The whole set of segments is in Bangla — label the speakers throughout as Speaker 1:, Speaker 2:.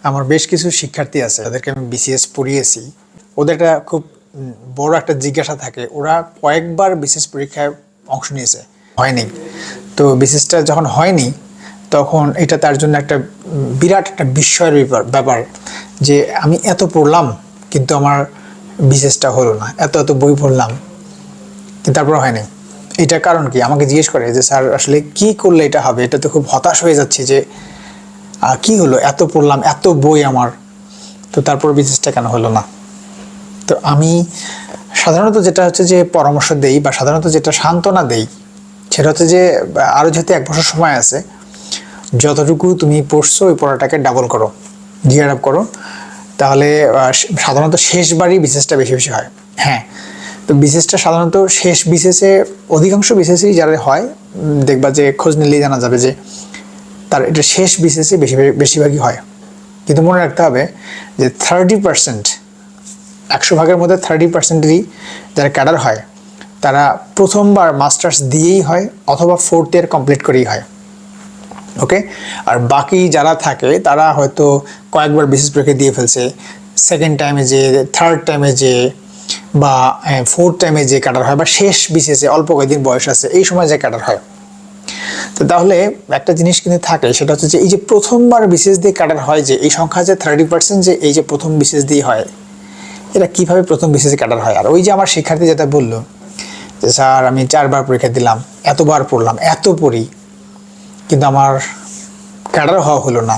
Speaker 1: আমার বেশ কিছু শিক্ষার্থী আছে তাদেরকে আমি বিসিএস পড়িয়েছি। ওদের একটা খুব বড় একটা জিজ্ঞাসা থাকে, ওরা কয়েকবার বিসিএস পরীক্ষায় অংশ নিয়েছে, হয়নি। তো বিসিএসটা যখন হয়নি তখন এটা তার জন্য একটা বিরাট একটা বিস্ময়ের ব্যাপার যে আমি এত পড়লাম কিন্তু আমার বিসিএসটা হলো না, এত এত বই পড়লাম কিন্তু তারপর হয়নি। এটার কারণ কি? আমাকে জিজ্ঞেস করে যে স্যার আসলে কি করলে এটা হবে, এটা তো খুব হতাশ হয়ে যাচ্ছে যে কি হলো, এত পড়লাম, এত বই আমার, তো তারপর বিসিএসটা কেন হলো না। তো আমি সাধারণত যেটা হচ্ছে যে পরামর্শ দেই বা সাধারণত যেটা সান্ত্বনা দেই সেটা হচ্ছে যে আরও যেহেতু 1 বছর সময় আছে, যতটুকু তুমি পড়ছো ওই পড়াটাকে ডাবল করো, গিয়ার আপ করো, তাহলে সাধারণত শেষবারই বিসিএসটা বেশি বেশি হয়। হ্যাঁ, তো বিসিএসটা সাধারণত শেষ বিসিএসে, অধিকাংশ বিসিএসই যারা হয় দেখবা যে খোঁজ নিলেই জানা যাবে যে তার এটা শেষ বিসিএসে বেশিরভাগই হয়। কিন্তু মনে রাখতে হবে যে 30%, 100 ভাগের মধ্যে 30%ই যারা ক্যাডার হয় তারা প্রথমবার মাস্টার্স দিয়েই হয় অথবা 4th ইয়ার কমপ্লিট করেই হয়। ওকে, আর বাকি যারা থাকে তারা হয়তো কয়েকবার বিসিএস পরীক্ষা দিয়ে ফেলছে, সেকেন্ড টাইমে যে, থার্ড টাইমে যে, বা 4th টাইমে যে ক্যাডার হয়, বা শেষ বিসিএসে অল্প কয়েকদিন বয়স আছে এই সময় যে ক্যাডার হয়। তো তাহলে একটা জিনিস কিন্তু থাকে, সেটা হচ্ছে যে এই যে প্রথমবার বিসিএস দিয়ে ক্যাডার হয়, যে এই সংখ্যা যে 30%, যে এই যে প্রথম বিসিএস দিয়ে হয়, এটা কিভাবে প্রথম বিসিএস ক্যাডার হয়। আর ওই যে আমার শিক্ষার্থী যেটা বললো যে স্যার আমি 4বার পরীক্ষা দিলাম, এতবার পড়লাম, এত পড়ি, কিন্তু আমার ক্যাডার হওয়া হলো না,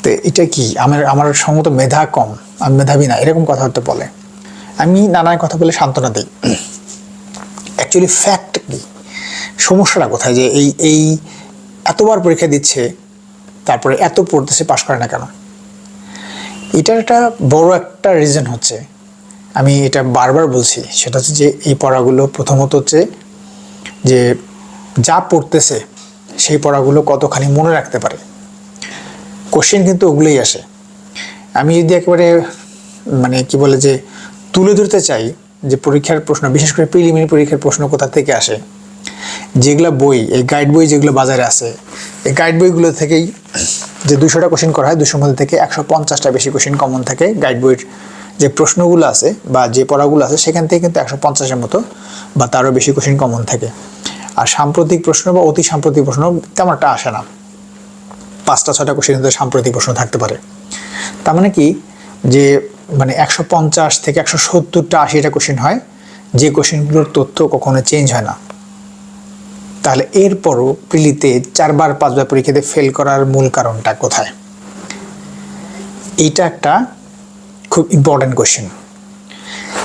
Speaker 1: তো এটা কি আমার সম্ভবত মেধা কম, আমি মেধাবী না, এরকম কথাবার্তা বলে। আমি নানান কথা বলে সান্ত্বনা দিই। অ্যাকচুয়ালি ফ্যাক্ট কি, সমস্যাটা কোথায়, যে এই এতবার পরীক্ষা দিচ্ছে তারপরে এত পড়তেছে, পাশ করে না কেন? এটার একটা বড় একটা রিজন হচ্ছে, আমি এটা বারবার বলছি, সেটা হচ্ছে যে এই পড়াগুলো প্রথমত হচ্ছে যে যা পড়তেছে সেই পড়াগুলো কতখানি মনে রাখতে পারে। কোশ্চেন কিন্তু ওগুলোই আসে। আমি যদি একেবারে মানে কি বলে যে তুলে ধরতে চাই যে পরীক্ষার প্রশ্ন, বিশেষ করে প্রিলিমিনারি পরীক্ষার প্রশ্ন কোথা থেকে আসে, যেগুলো বই, এই গাইড বই যেগুলো বাজারে আছে, এই গাইড বইগুলো থেকেই যে 200টা কোশ্চেন করা হয়, 200 মধ্যে থেকে 150টা বেশি কোশ্চেন কমন থাকে। গাইড বইয়ের যে প্রশ্নগুলো আছে বা যে পড়াগুলো আছে সেখান থেকে কিন্তু 150-এর মতো বা তারও বেশি কোশ্চেন কমন থাকে। আর সাম্প্রতিক প্রশ্ন বা অতি সাম্প্রতিক প্রশ্ন তেমন একটা আসে না, 5টা-6টা কোশ্চেন কিন্তু সাম্প্রতিক প্রশ্ন থাকতে পারে। তার মানে কি, যে মানে 150 থেকে 170টা 80টা কোশ্চেন হয়, যে কোশ্চেনগুলোর তথ্য কখনো চেঞ্জ হয় না। তাহলে এরপরও প্রিলিতে 4বার 5বার পরীক্ষাতে ফেল করার মূল কারণটা কোথায়? এইটা একটা খুব ইম্পর্টেন্ট কোশ্চেন।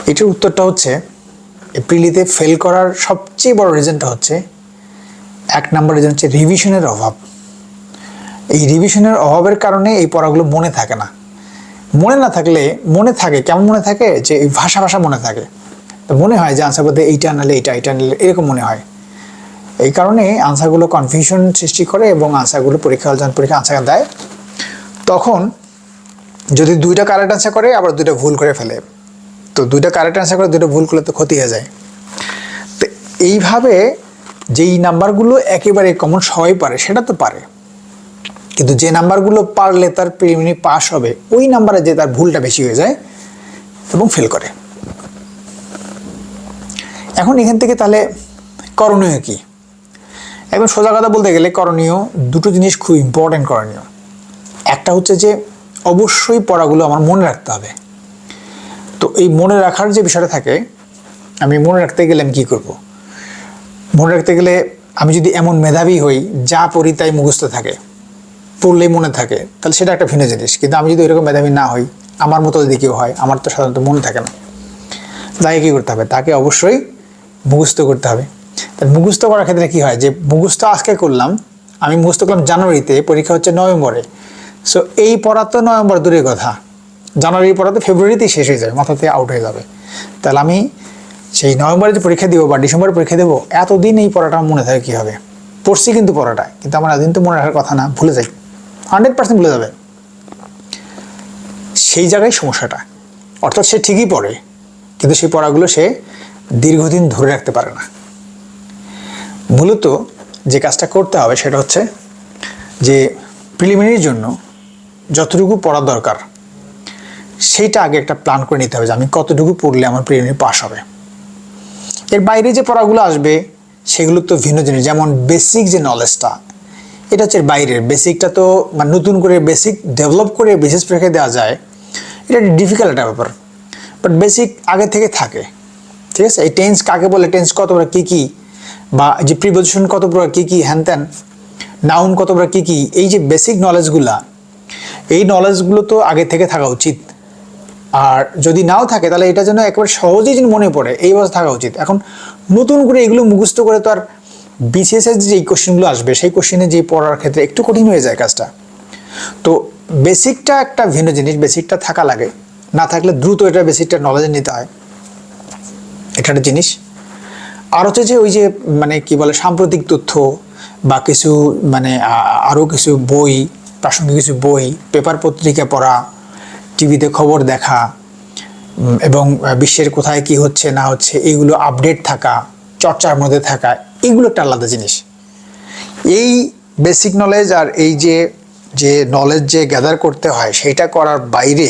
Speaker 1: এটার উত্তরটা হচ্ছে, প্রিলিতে ফেল করার সবচেয়ে বড় রিজনটা হচ্ছে, 1 নম্বর রিজন হচ্ছে রিভিশনের অভাব। এই রিভিশনের অভাবের কারণে এই পড়াগুলো মনে থাকে না। মনে না থাকলে মনে থাকে কেমন? মনে থাকে যে এই ভাষা মনে থাকে, তো মনে হয় যে আনসার বলতে এইটা নালে এইটা, এইটা নিলে এরকম মনে হয়। এই কারণে আনসারগুলো কনফিউশন সৃষ্টি করে এবং আনসারগুলো পরীক্ষা হল যখন পরীক্ষা আনসার দেয় তখন যদি 2টা কারেক্ট আনসার করে আবার 2টা ভুল করে ফেলে, তো 2টা কারেক্ট আনসার করে 2টা ভুল করলে তো ক্ষতি হয়ে যায়। তো এইভাবে যেই নাম্বারগুলো একেবারে কমন সবাই পারে সেটা তো পারে, কিন্তু যে নাম্বারগুলো পারলে তার প্রিলিমিনারি পাস হবে ওই নাম্বারে যে তার ভুলটা বেশি হয়ে যায় এবং ফেল করে। এখন এখান থেকে তাহলে করণীয় কি? একদম সোজা কথা বলতে গেলে করণীয় দুটো জিনিস খুব ইম্পর্টেন্ট। করণীয় একটা হচ্ছে যে অবশ্যই পড়াগুলো আমার মনে রাখতে হবে। তো এই মনে রাখার যে বিষয়টা থাকে, আমি মনে রাখতে গেলে আমি কী করব? মনে রাখতে গেলে আমি যদি এমন মেধাবী হই যা পড়ি তাই মুখস্থ থাকে, পড়লেই মনে থাকে, তাহলে সেটা একটা ভিন্ন জিনিস। কিন্তু আমি যদি ওইরকম মেধাবী না হই, আমার মতো যদি কেউ হয়, আমার তো সাধারণত মনে থাকে না। তাকে কী করতে হবে? তাকে অবশ্যই মুখস্থ করতে হবে। তাহলে মুখস্থ করার ক্ষেত্রে কী হয়, যে মুখস্থ আজকে করলাম, আমি মুখস্থ করলাম জানুয়ারিতে, পরীক্ষা হচ্ছে নভেম্বরে, সো এই পড়া তো নভেম্বর দূরের কথা, জানুয়ারির পড়া তো ফেব্রুয়ারিতেই শেষ হয়ে যাবে, মাথা থেকে আউট হয়ে যাবে। তাহলে আমি সেই নভেম্বরে যে পরীক্ষা দেবো বা ডিসেম্বরে পরীক্ষা দেবো, এতদিন এই পড়াটা মনে থাকে কীভাবে? পড়ছি কিন্তু পড়াটা, কিন্তু আমার এতদিন তো মনে রাখার কথা না, ভুলে যাই, 100% ভুলে যাবে। সেই জায়গায় সমস্যাটা, অর্থাৎ সে ঠিকই পড়ে কিন্তু সেই পড়াগুলো সে দীর্ঘদিন ধরে রাখতে পারে না। মূলত যে কাজটা করতে হবে সেটা হচ্ছে যে প্রিলিমিনারির জন্য যতটুকু পড়া দরকার সেইটা আগে একটা প্ল্যান করে নিতে হবে যে আমি কতটুকু পড়লে আমার প্রিলিমিনারি পাস হবে। এর বাইরে যে পড়াগুলো আসবে সেগুলো তো ভিন্ন জিনিস, যেমন বেসিক যে নলেজটা এটা হচ্ছে বাইরের। বেসিকটা তো মানে নতুন করে বেসিক ডেভেলপ করে বিশেষ পরীক্ষায় দেওয়া যায়, এটা ডিফিকাল্ট একটা ব্যাপার, বাট বেসিক আগে থেকে থাকে। ঠিক আছে, এই টেন্স কাকে বলে, টেন্স কত প্রকার কী কী, বা যে প্রিপোজিশন কত প্রকার কী কী, হ্যান ত্যান, নাউন কত প্রকার কী কী, এই যে বেসিক নলেজগুলা, এই নলেজগুলো তো আগে থেকে থাকা উচিত। আর যদি নাও থাকে তাহলে এটা যেন একেবারে সহজেই যেন মনে পড়ে এই অবস্থা থাকা উচিত। এখন নতুন করে এগুলো মুখস্থ করে তো আর বিসিএসের যে কোশ্চেনগুলো আসবে সেই কোশ্চেনে যে পড়ার ক্ষেত্রে একটু কঠিন হয়ে যায় কাজটা। তো বেসিকটা একটা ভিন্ন জিনিস, বেসিকটা থাকা লাগে, না থাকলে দ্রুত এটা বেসিকটা নলেজ নিতে হয়, এটা একটা জিনিস। আর হচ্ছে যে ওই যে মানে কি বলে সাম্প্রতিক তথ্য বা কিছু মানে আরও কিছু বই, প্রাসঙ্গিক কিছু বই, পেপার পত্রিকা পড়া, টিভিতে খবর দেখা এবং বিশ্বের কোথায় কি হচ্ছে না হচ্ছে এগুলো আপডেট থাকা, চর্চার মধ্যে থাকা, এগুলো একটা আলাদা জিনিস। এই বেসিক নলেজ আর এই যে যে নলেজ যে গ্যাদার করতে হয় সেটা করার বাইরে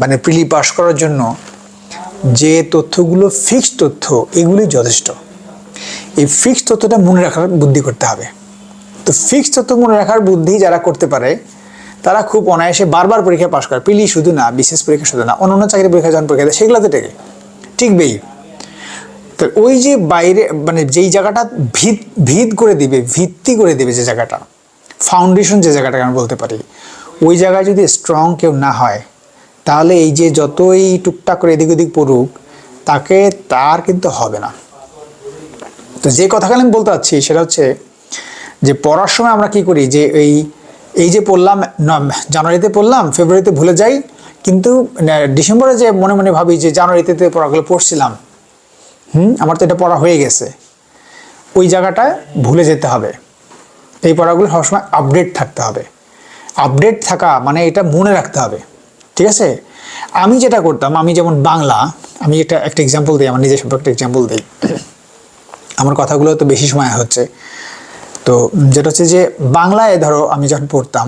Speaker 1: মানে প্রিলি পাস করার জন্য যে তথ্যগুলো ফিক্সড তথ্য এগুলি যথেষ্ট। এই ফিক্সড তথ্যটা মনে রাখার বুদ্ধি করতে হবে। তো ফিক্সড তথ্য মনে রাখার বুদ্ধি যারা করতে পারে তারা খুব অনায়াসে বারবার পরীক্ষা পাস করে, প্রিলি শুধু না, বিশেষ পরীক্ষা শুধু না, অন্যান্য চাকরি পরীক্ষা যখন পরীক্ষা দেয় সেগুলোতে টিকবেই। তো ওই যে বাইরে মানে যেই জায়গাটা ভিত করে দিবে, ভিত্তি করে দিবে, যে জায়গাটা ফাউন্ডেশন, যে জায়গাটা আমি বলতে পারি, ওই জায়গায় যদি স্ট্রং কেউ না হয় তাহলে এই যে যতই টুকটাক করে এদিক ওদিক পড়ুক তার কিন্তু হবে না। তো যে কথাগুলো আমি বলতে চাচ্ছি সেটা হচ্ছে যে পড়ার সময় আমরা কি করি, যে এই যে পড়লাম, জানুয়ারিতে পড়লাম, ফেব্রুয়ারিতে ভুলে যাই, কিন্তু ডিসেম্বরে যে মনে মনে ভাবি যে জানুয়ারিতে পড়াগুলো পড়ছিলাম, আমার তো এটা পড়া হয়ে গেছে, ওই জায়গাটায় ভুলে যেতে হবে। এই পড়াগুলো সবসময় আপডেট থাকতে হবে। আপডেট থাকা মানে এটা মনে রাখতে হবে। ঠিক আছে, আমি যেটা করতাম, আমি যেমন বাংলা, আমি একটা এক্সাম্পল দিই, আমার নিজের সম্পর্কে একটা এক্সাম্পল দিই, আমার কথাগুলো তো বেশি সময় হচ্ছে। তো যেটা হচ্ছে যে বাংলায় ধরো আমি যখন পড়তাম,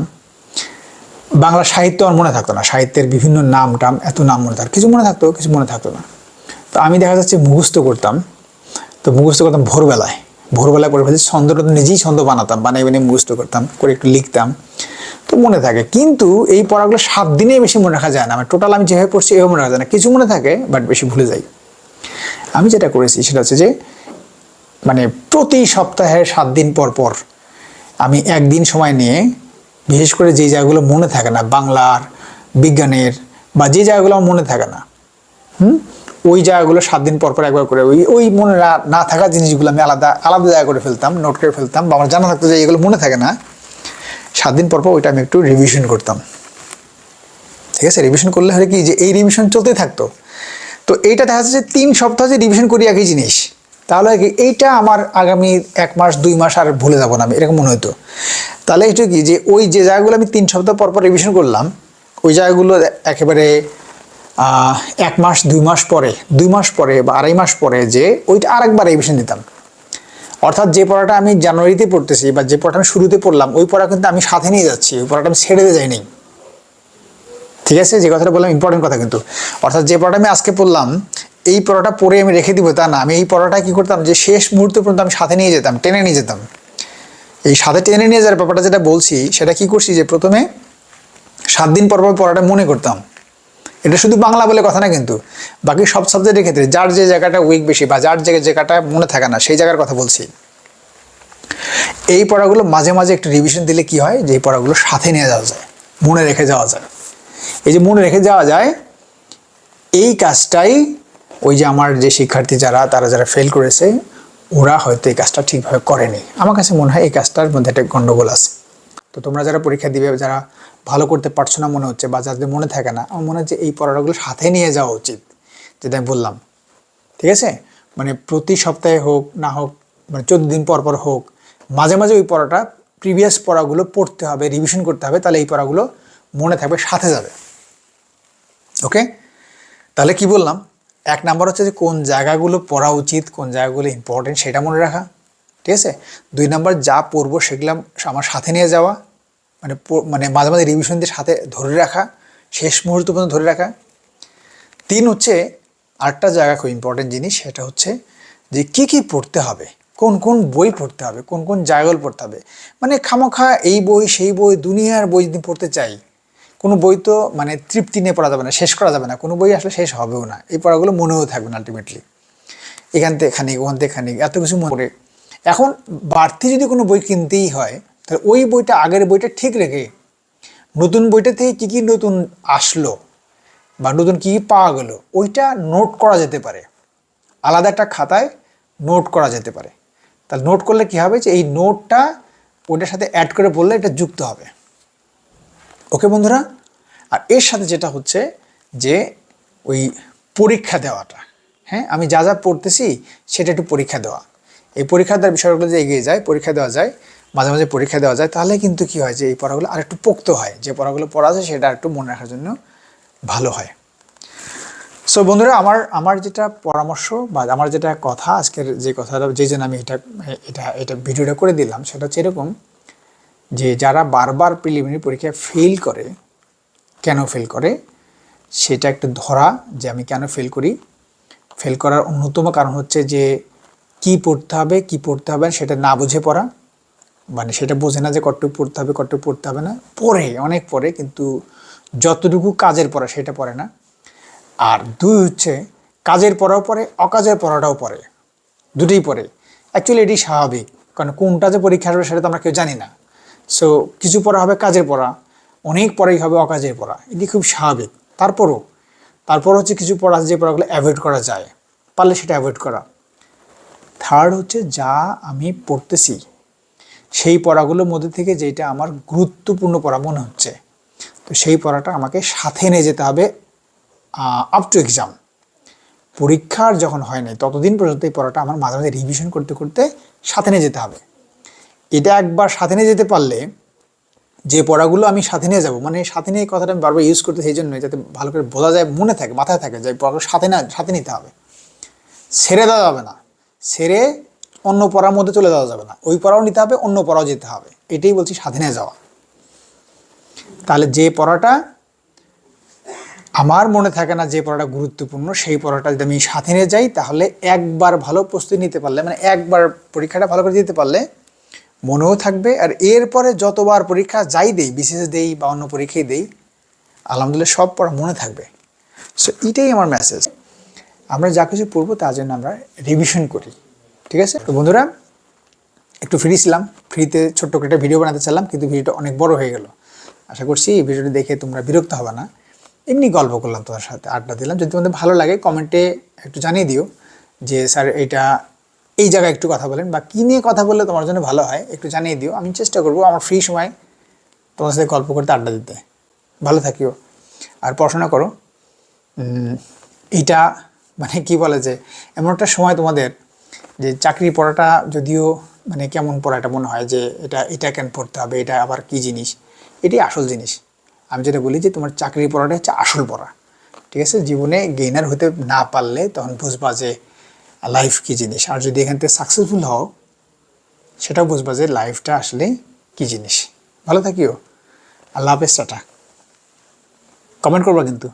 Speaker 1: বাংলা সাহিত্য আমার মনে থাকতো না, সাহিত্যের বিভিন্ন নাম টাম এত নাম মনে থাকতো, কিছু মনে থাকতো কিছু মনে থাকতো না। তো আমি দেখা যাচ্ছে মুখস্থ করতাম, তো মুখস্থ করতাম ভোরবেলায় করে ফেলছি, ছন্দটা তো নিজেই ছন্দ বানাতাম, বানিয়ে মুখস্থ করতাম, করে একটু লিখতাম, তো মনে থাকে। কিন্তু এই পড়াগুলো 7 দিনে বেশি মনে রাখা যায় না, মানে টোটাল আমি যেভাবে পড়ছি এভাবে মনে রাখা যায় না, কিছু মনে থাকে বাট বেশি ভুলে যাই। আমি যেটা করেছি সেটা হচ্ছে যে মানে প্রতি সপ্তাহে 7 দিন পর পর আমি একদিন সময় নিয়ে, বিশেষ করে যে জায়গাগুলো মনে থাকে না, বাংলার, বিজ্ঞানের, বা যে জায়গাগুলো আমার মনে থাকে না, ওই জায়গাগুলো 7 দিন পর পর একবার করে ওই মনে না থাকা জিনিসগুলো আমি আলাদা আলাদা জায়গা করে ফেলতাম, নোট করে ফেলতাম, বা আমার জানা থাকতো যে এগুলো মনে থাকে না, 7 দিন পর পর ওইটা আমি একটু রিভিশন করতাম। ঠিক আছে, রিভিশন করলে হয় কি যে এই রিভিশন চলতেই থাকতো। তো এইটা দেখা যাচ্ছে যে 3 সপ্তাহ যে রিভিশন করি একই জিনিস, তাহলে কি এইটা আমার আগামী 1 মাস 2 মাস আর ভুলে যাবো না আমি, এরকম মনে হতো। তাহলে এটা কি যে ওই যে জায়গাগুলো আমি 3 সপ্তাহ পর পর রিভিশন করলাম, ওই জায়গাগুলো একেবারে 1 মাস 2 মাস পরে, 2 মাস পরে বা 2.5 মাস পরে যে ওইটা আরেকবার রিভিশন দিতাম। অর্থাৎ যে পড়াটা আমি জানুয়ারিতে পড়তেছি বা যে পড়াটা আমি শুরুতে পড়লাম, ওই পড়া কিন্তু আমি সাথে নিয়ে যাচ্ছি, ওই পড়াটা আমি ছেড়ে দিয়ে যাইনি। ঠিক আছে, যে কথাটা বললাম ইম্পর্টেন্ট কথা কিন্তু। অর্থাৎ যে পড়াটা আমি আজকে পড়লাম, এই পড়াটা পড়ে আমি রেখে দিব তা না, আমি এই পড়াটা কি করতাম যে শেষ মুহূর্ত পর্যন্ত আমি সাথে নিয়ে যেতাম, টেনে নিয়ে যেতাম। এই সাথে টেনে নিয়ে যাওয়ার ব্যাপারটা যেটা বলছি সেটা কি করছি, যে প্রথমে 7 দিন পর পর পড়াটা মনে করতাম। এটা শুধু বাংলা বলে কথা না, কিন্তু বাকি সব সাবজেক্টের ক্ষেত্রে যার যে জায়গাটা উইক বেশি বা যার যে জায়গাটা মনে থাকে না সেই জায়গার কথা বলছি। এই পড়াগুলো মাঝে মাঝে একটু রিভিশন দিলে কি হয়, যে এই পড়াগুলো সাথে নিয়ে যাওয়া যায়, মনে রেখে যাওয়া যায়। এই যে মনে রেখে যাওয়া যায়, এই কাজটাই ওই যে আমার যে শিক্ষার্থী যারা ফেল করেছে ওরা হয়তো এই কাজটা ঠিকভাবে করেনি। আমার কাছে মনে হয় এই কাজটার মধ্যে একটা গন্ডগোল আছে। তো তোমরা যারা পরীক্ষা দিবে, যারা ভালো করতে পারছো না মনে হচ্ছে বা যাদের মনে থাকে না, আমার মনে হচ্ছে এই পড়াগুলো সাথে নিয়ে যাওয়া উচিত, যেটা আমি বললাম। ঠিক আছে, মানে প্রতি সপ্তাহে হোক না হোক, মানে 14 দিন পর পর হোক, মাঝে মাঝে ওই পড়াটা প্রিভিয়াস পড়াগুলো পড়তে হবে, রিভিশন করতে হবে, তাহলে এই পড়াগুলো মনে থাকবে, সাথে যাবে। ওকে, তাহলে কি বললাম, 1 নাম্বার হচ্ছে যে কোন জায়গাগুলো পড়া উচিত, কোন জায়গাগুলো ইম্পর্টেন্ট সেটা মনে রাখা। ঠিক আছে, 2 নাম্বার যা পড়বো সেগুলো আমার সাথে নিয়ে যাওয়া। মানে মানে মাঝে মাঝে রিভিশন দিয়ে সাথে ধরে রাখা, শেষ মুহূর্ত পর্যন্ত ধরে রাখা। 3 হচ্ছে আরেকটা জায়গা খুব ইম্পর্টেন্ট জিনিস, সেটা হচ্ছে যে কি কি পড়তে হবে, কোন কোন বই পড়তে হবে, কোন কোন জায়গাগুলো পড়তে হবে। মানে খামোখা এই বই সেই বই দুনিয়ার বই যদি পড়তে চাই, কোনো বই তো মানে তৃপ্তি নিয়ে পড়া যাবে না, শেষ করা যাবে না, কোনো বই আসলে শেষ হবেও না, এই পড়াগুলো মনেও থাকবে না আলটিমেটলি। এখান থেকে খানিক ওখান থেকে খানিক এত কিছু মনে করে এখন বাড়তি যদি কোনো বই কিনতেই হয়, তাহলে ওই বইটা আগের বইটা ঠিক রেখে নতুন বইটা থেকে কী কী নতুন আসলো বা নতুন কী কী পাওয়া গেলো ওইটা নোট করা যেতে পারে, আলাদা একটা খাতায় নোট করা যেতে পারে। তাহলে নোট করলে কী হবে যে এই নোটটা ওইটার সাথে অ্যাড করে বললে এটা যুক্ত হবে। ওকে বন্ধুরা, আর এর সাথে যেটা হচ্ছে যে ওই পরীক্ষা দেওয়াটা, হ্যাঁ আমি যা যা পড়তেছি সেটা একটু পরীক্ষা দেওয়া। এই পরীক্ষা দেওয়ার বিষয়গুলো যে এগিয়ে যায়, পরীক্ষা দেওয়া যায়, মাঝে মাঝে পরীক্ষা দেওয়া যায়, তাহলে কিন্তু কী হয় যে এই পড়াগুলো আর একটু পোক্ত হয়, যে পড়াগুলো পড়া আছে সেটা একটু মনে রাখার জন্য ভালো হয়। সো বন্ধুরা, আমার যেটা পরামর্শ বা আমার যেটা কথা আজকের যে কথাটা যেই জন্য আমি এটা ভিডিওটা করে দিলাম, সেটা হচ্ছে এরকম যে যারা বারবার প্রিলিমিনারি পরীক্ষায় ফেল করে, কেন ফেল করে সেটা একটু ধরা, যে আমি কেন ফেল করি। ফেল করার অন্যতম কারণ হচ্ছে যে কি পড়তে হবে কি পড়তে হবে সেটা না বুঝে পড়া, মানে সেটা বোঝে না যে কতটুকু পড়তে হবে কতটুকু পড়তে হবে না, পড়ে অনেক পড়ে কিন্তু যতটুকু কাজের পড়া সেটা পড়ে না। আর 2 হচ্ছে কাজের পড়াও পড়ে, অকাজের পড়াটাও পড়ে, দুটোই পড়ে। অ্যাকচুয়ালি এটি স্বাভাবিক, কারণ কোনটা যে পরীক্ষা আসবে সেটা তো আমরা কেউ জানি না। সো কিছু পড়া হবে কাজের পড়া, অনেক পড়াই হবে অকাজের পড়া, এটি খুব স্বাভাবিক। তারপর হচ্ছে কিছু পড়া যে পড়াগুলো অ্যাভয়েড করা যায়, পারলে সেটা অ্যাভয়েড করা। 3rd হচ্ছে যা আমি পড়তেছি সেই পড়াগুলোর মধ্যে থেকে যেটা আমার গুরুত্বপূর্ণ পড়া মনে হচ্ছে, তো সেই পড়াটা আমাকে সাথে নিয়ে যেতে হবে আপ টু এক্সাম। পরীক্ষার যখন হয় নাই ততদিন পর্যন্ত এই পড়াটা আমার মাঝে মাঝে রিভিশন করতে করতে সাথে নিয়ে যেতে হবে। এটা একবার সাথে নিয়ে যেতে পারলে, যে পড়াগুলো আমি সাথে নিয়ে যাবো, মানে সাথে নিয়ে কথাটা আমি বারবার ইউজ করতে সেই জন্যই যাতে ভালো করে বোঝা যায়, মনে থাকে, মাথায় থাকে যে পড়াগুলো সাথে নিতে হবে, ছেড়ে দেওয়া যাবে না, ছেড়ে অন্য পড়ার মধ্যে চলে যাওয়া যাবে না, ওই পড়াও নিতে হবে অন্য পড়াও যেতে হবে, এটাই বলছি সাথে নিয়ে যাওয়া। তাহলে যে পড়াটা আমার মনে থাকে না, যে পড়াটা গুরুত্বপূর্ণ সেই পড়াটা যদি আমি সাথে নিয়ে যাই, তাহলে একবার ভালো প্রস্তুতি নিতে পারলে, মানে একবার পরীক্ষাটা ভালো করে দিতে পারলে মনেও থাকবে। আর এরপরে যতবার পরীক্ষা যাই দেই, বিশেষ দেই বা অন্য পরীক্ষায় দেই, আলহামদুলিল্লাহ সব পড়া মনে থাকবে। সো এটাই আমার মেসেজ, আমরা যা কিছু পড়বো তার জন্য আমরা রিভিশন করি, ঠিক আছে? তো বন্ধুরা, একটু ফ্রি ছিলাম, ফ্রিতে ছোট্ট করে একটা ভিডিও বানাতে চাইলাম, কিন্তু ভিডিওটা অনেক বড় হয়ে গেল। আশা করছি এই ভিডিওটি দেখে তোমরা বিরক্ত হবে না, এমনি গল্প করলাম তোমার সাথে, আড্ডা দিলাম। যদি তোমাদের ভালো লাগে কমেন্টে একটু জানিয়ে দিও যে স্যার এটা এই জায়গায় একটু কথা বলেন, বা কী নিয়ে কথা বললে তোমার জন্য ভালো হয় একটু জানিয়ে দিও। আমি চেষ্টা করবো আমার ফ্রি সময় তোমার সাথে গল্প করতে, আড্ডা দিতে। ভালো থাকিও আর পড়াশোনা করো। এইটা মানে কি বলে যে এমন একটা সময় তোমাদের, যে চাকরি পড়াটা যদিও মানে কেমন পড়া এটা মনে হয় যে এটা কেন পড়তে হবে, এটা আবার কি জিনিস, এটাই আসল জিনিস। আমি যেটা বলি যে তোমার চাকরি পড়াটা হচ্ছে আসল পড়া, ঠিক আছে? জীবনে গেইনার হতে না পারলে তখন বুঝবা যে লাইফ কী জিনিস, আর যদি এখান থেকে সাকসেসফুল হও সেটাও বুঝবা যে লাইফটা আসলে কী জিনিস। ভালো থাকিও, আল্লাহ হাফেজ, টাটা। কমেন্ট করবা কিন্তু।